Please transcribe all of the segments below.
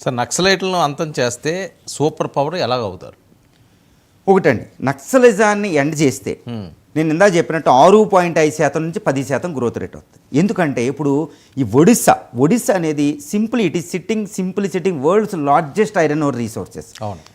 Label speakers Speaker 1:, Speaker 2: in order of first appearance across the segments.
Speaker 1: Sir నక్సలైట్లను అంతం చేస్తే super power ఎలాగవుతారు?
Speaker 2: ఒకటండి, నక్సలిజాన్ని ఎండ్ చేస్తే నేను ఇందాక చెప్పినట్టు 6.5% నుంచి 10% గ్రోత్ రేట్ వస్తుంది. ఎందుకంటే ఇప్పుడు ఈ ఒడిస్సా అనేది it is sitting world's largest iron ore resources.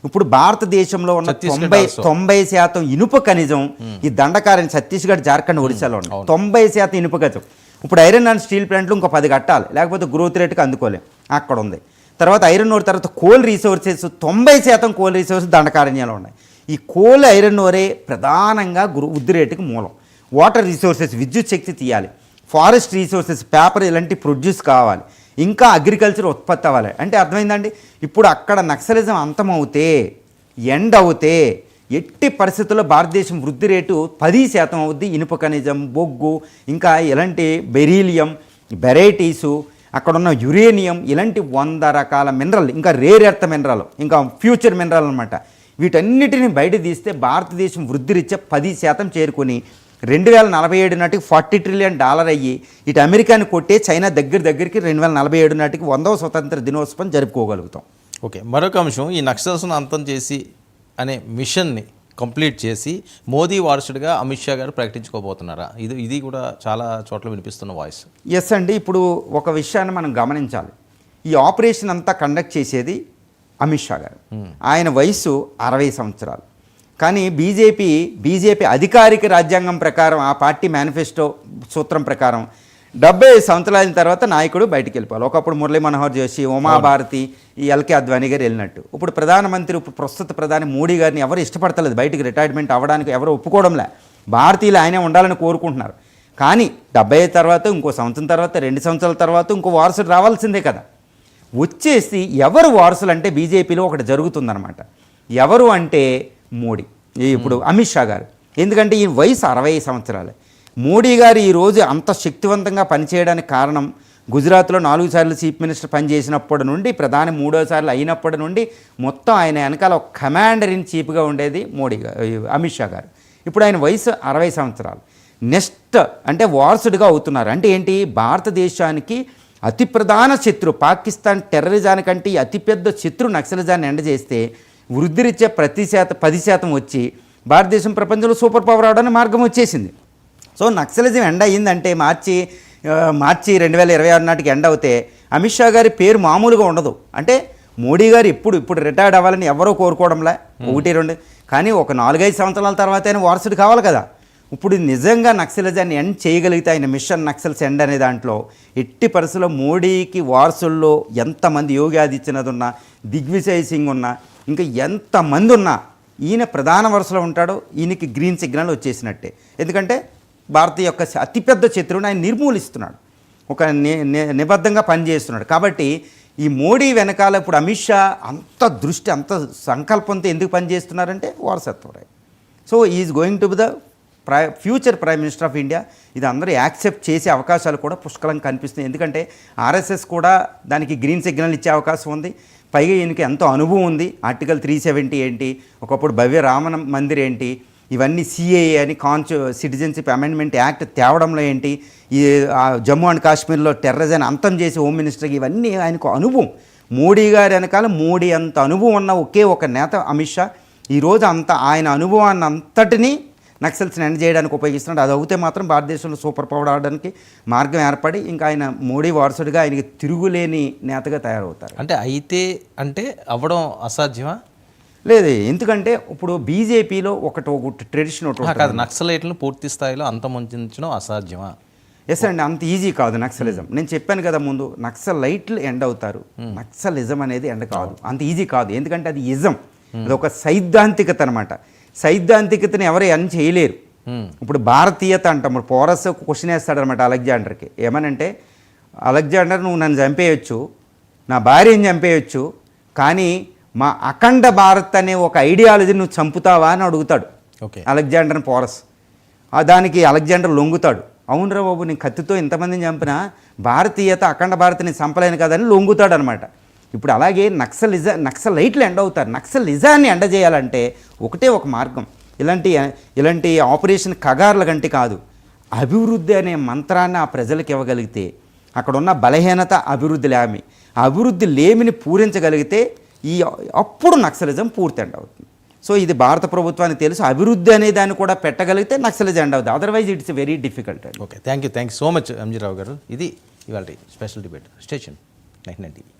Speaker 2: ఇప్పుడు భారతదేశంలో ఉన్న 90% ఇనుప ఖనిజం ఈ దండకారణి ఛత్తీస్గఢ్, జార్ఖండ్, ఒడిశాలో ఉన్నాయి. 90% ఇనుప ఖనిజం. ఇప్పుడు ఐరన్ అండ్ స్టీల్ ప్లాంట్లు ఇంకో 10 కట్టాలి, లేకపోతే గ్రోత్ రేట్కి అందుకోలేం. అక్కడ ఉంది. తర్వాత ఐరన్ ఓర్, తర్వాత కోల్ రీసోర్సెస్ 90% కోల్ రీసోర్సెస్ దండకారణ్యాలు ఉన్నాయి. ఈ కోల్ ఐరన్ ఓరే ప్రధానంగా వృద్ధి రేటుకి మూలం. వాటర్ రీసోర్సెస్, విద్యుత్ శక్తి తీయాలి. ఫారెస్ట్ రీసోర్సెస్, పేపర్ ఇలాంటి ప్రొడ్యూస్ కావాలి. ఇంకా అగ్రికల్చర్ ఉత్పత్తి అవ్వాలి. అంటే అర్థమైందండి. ఇప్పుడు అక్కడ నక్సలిజం అంతమవుతే, ఎండ్ అవుతే ఎట్టి పరిస్థితుల్లో భారతదేశం వృద్ధి రేటు 10% అవుద్ది. ఇనుప ఖనిజం, బొగ్గు, ఇంకా ఇలాంటి బెరీలియం, వెరైటీసు, అక్కడున్న యురేనియం, ఇలాంటి 100 రకాల మినరల్, ఇంకా రేర్ ఎర్త్ మినరల్, ఇంకా ఫ్యూచర్ మినరల్ అనమాట. వీటన్నిటిని బయట తీస్తే భారతదేశం వృద్ధి రీత్యా 10% చేరుకొని 2047 నాటికి $40 ట్రిలియన్ అయ్యి ఇటు అమెరికాని కొట్టే చైనా దగ్గరికి 2047 నాటికి 100వ స్వతంత్ర దినోత్సవం జరుపుకోగలుగుతాం.
Speaker 1: ఓకే, మరొక అంశం, ఈ నక్సల్స్ను అంతం చేసి అనే మిషన్ని కంప్లీట్ చేసి మోదీ వారసుడిగా అమిత్ షా గారు ప్రకటించుకోబోతున్నారా? ఇది కూడా చాలా చోట్ల వినిపిస్తున్న వాయిస్.
Speaker 2: ఎస్ అండి. ఇప్పుడు ఒక విషయాన్ని మనం గమనించాలి. ఈ ఆపరేషన్ అంతా కండక్ట్ చేసేది అమిత్ షా గారు. ఆయన వయసు 60 సంవత్సరాలు. కానీ బీజేపీ అధికారిక రాజ్యాంగం ప్రకారం, ఆ పార్టీ మేనిఫెస్టో సూత్రం ప్రకారం 75 సంవత్సరాల తర్వాత నాయకుడు బయటికి వెళ్ళిపోవాలి. ఒకప్పుడు మురళీ మనోహర్ జోషి, ఉమాభారతి, ఈ ఎల్కే అద్వానీ గారు వెళ్ళినట్టు. ఇప్పుడు ప్రస్తుత ప్రధాని మోడీ గారిని ఎవరు ఇష్టపడతలేదు. బయటికి రిటైర్మెంట్ అవ్వడానికి ఎవరు ఒప్పుకోవడంలే. భారతీయులు ఆయనే ఉండాలని కోరుకుంటున్నారు. కానీ 75 తర్వాత, ఇంకో సంవత్సరం తర్వాత, 2 సంవత్సరాల తర్వాత ఇంకో వారసుడు రావాల్సిందే కదా. వచ్చేసి ఎవరు వారసులు అంటే బీజేపీలో ఒకటి జరుగుతుందన్నమాట. ఎవరు అంటే మోడీ, ఇప్పుడు అమిత్ షా గారు. ఎందుకంటే ఈ వయసు 60 సంవత్సరాలే. మోడీ గారు ఈరోజు అంత శక్తివంతంగా పనిచేయడానికి కారణం, గుజరాత్లో 4 సార్లు చీఫ్ మినిస్టర్ పనిచేసినప్పటి నుండి, ప్రధాని 3వ సార్లు అయినప్పటి నుండి మొత్తం ఆయన వెనకాల ఒక కమాండర్ ఇన్ చీఫ్గా ఉండేది అమిత్ షా గారు. ఇప్పుడు ఆయన వయసు 60 సంవత్సరాలు. నెక్స్ట్ అంటే వారసుడిగా అవుతున్నారు. అంటే ఏంటి, భారతదేశానికి అతి ప్రధాన శత్రు పాకిస్తాన్ టెర్రరిజానికంటే అతిపెద్ద శత్రు నక్సలిజాన్ని ఎండ చేస్తే వృద్ధి రీత్యా 10% వచ్చి భారతదేశం ప్రపంచంలో సూపర్ పవర్ అవడానికి మార్గం వచ్చేసింది. సో నక్సలిజం ఎండ అయ్యిందంటే మార్చి 2026 నాటికి ఎండ్ అవుతే అమిత్ షా గారి పేరు మామూలుగా ఉండదు. అంటే మోడీ గారు ఇప్పుడు రిటైర్డ్ అవ్వాలని ఎవరో కోరుకోవడంలే, 1-2. కానీ ఒక 4-5 సంవత్సరాల తర్వాత అయినా వారసుడు కావాలి కదా. ఇప్పుడు నిజంగా నక్సలిజాన్ని ఎండ్ చేయగలిగితే ఆయన మిషన్ నక్సల్స్ ఎండ్ అనే దాంట్లో ఎట్టి పరిస్థితుల్లో మోడీకి వారసుల్లో ఎంతమంది యోగి ఆదిత్యనాథ్ ఉన్నా, దిగ్విజయ్ సింగ్ ఉన్నా, ఇంకా ఎంతమంది ఉన్నా ఈయన ప్రధాన వరుసలో ఉంటాడో ఈయనకి గ్రీన్ సిగ్నల్ వచ్చేసినట్టే. ఎందుకంటే భారతీయ యొక్క అతిపెద్ద శత్రువుని ఆయన నిర్మూలిస్తున్నాడు, ఒక నిబద్ధంగా పనిచేస్తున్నాడు. కాబట్టి ఈ మోడీ వెనకాల ఇప్పుడు అమిత్ షా అంత దృష్టి, అంత సంకల్పంతో ఎందుకు పనిచేస్తున్నారంటే వారసత్వం. So is going to be the future prime minister of India. ఇది అందరూ యాక్సెప్ట్ చేసే అవకాశాలు కూడా పుష్కలంగా కనిపిస్తున్నాయి. ఎందుకంటే ఆర్ఎస్ఎస్ కూడా దానికి గ్రీన్ సిగ్నల్ ఇచ్చే అవకాశం ఉంది. పైగా ఈయనకి ఎంతో అనుభవం ఉంది. ఆర్టికల్ 370 ఏంటి, ఒకప్పుడు భవ్య రామ మందిర్ ఏంటి, ఇవన్నీ సిఏఏ అని సిటిజన్షిప్ అమెండ్మెంట్ యాక్ట్ తేవడంలో ఏంటి, ఈ జమ్మూ అండ్ కాశ్మీర్లో టెర్రరిజం అంతం చేసి హోమ్ మినిస్టర్కి, ఇవన్నీ ఆయనకు అనుభవం. మోడీ గారి వెనకాల మోడీ అంత అనుభవం ఉన్న ఒకే ఒక నేత అమిత్ షా. ఈరోజు ఆయన అనుభవాన్ని అంతటినీ నక్సల్స్ని ఎండ్ చేయడానికి ఉపయోగిస్తున్నాడు. అది అవుతే మాత్రం భారతదేశంలో సూపర్ పవర్ అవడానికి మార్గం ఏర్పడి ఇంకా ఆయన మోడీ వారసుడిగా ఆయనకి తిరుగులేని నేతగా తయారవుతారు.
Speaker 1: అంటే అవ్వడం అసాధ్యమా?
Speaker 2: లేదు, ఎందుకంటే ఇప్పుడు బీజేపీలో ఒకటి ట్రెడిషన్
Speaker 1: కాదు, నక్సలైట్లను పూర్తి స్థాయిలో అంతమొందించడం అసాధ్యమా?
Speaker 2: ఎస్ అండి, అంత ఈజీ కాదు నక్సలిజం. నేను చెప్పాను కదా ముందు, నక్సలైట్లు ఎండ్ అవుతారు, నక్సలిజం అనేది ఎండ్ కాదు, అంత ఈజీ కాదు. ఎందుకంటే అది ఇజం, అది ఒక సైద్ధాంతికత అనమాట. సైద్ధాంతికతని ఎవరు అని చేయలేరు. ఇప్పుడు భారతీయత అంటాం. ఇప్పుడు పోరస్ క్వశ్చన్ వేస్తాడనమాట అలెగ్జాండర్కి. ఏమనంటే, అలెగ్జాండర్ నువ్వు నన్ను చంపేయచ్చు, నా భార్యని చంపేయచ్చు, కానీ మా అఖండ భారత్ అనే ఒక ఐడియాలజీ నువ్వు చంపుతావా అని అడుగుతాడు అలెగ్జాండర్ని పోరస్. దానికి అలెగ్జాండర్ లొంగుతాడు. అవునరా బాబు, నేను కత్తితో ఇంతమందిని చంపినా భారతీయత అఖండ భారత్ని చంపలేను కదని లొంగుతాడు అనమాట. ఇప్పుడు అలాగే నక్సలైట్లు ఎండ్ అవుతారు. నక్సలిజాన్ని ఎండ చేయాలంటే ఒకటే ఒక మార్గం. ఇలాంటి ఆపరేషన్ కగార్ల కంటే కాదు, అభివృద్ధి అనే మంత్రాన్ని ఆ ప్రజలకు ఇవ్వగలిగితే, అక్కడ ఉన్న బలహీనత అభివృద్ధి లేమి, అభివృద్ధి లేమిని పూరించగలిగితే అప్పుడు నక్సలిజం పూర్తి ఎండ్ అవుతుంది. సో ఇది భారత ప్రభుత్వానికి తెలుసు. అభివృద్ధి అనే దాన్ని కూడా పెట్టగలిగితే నక్సలిజం ఎండ్ అవుతుంది. అదర్వైజ్ ఇట్స్ వెరీ డిఫికల్ట్ అండి.
Speaker 1: Okay, thank you so much MG Rao garu. ఇది ఇవాళ స్పెషల్ డిబేట్. Station 99 TV.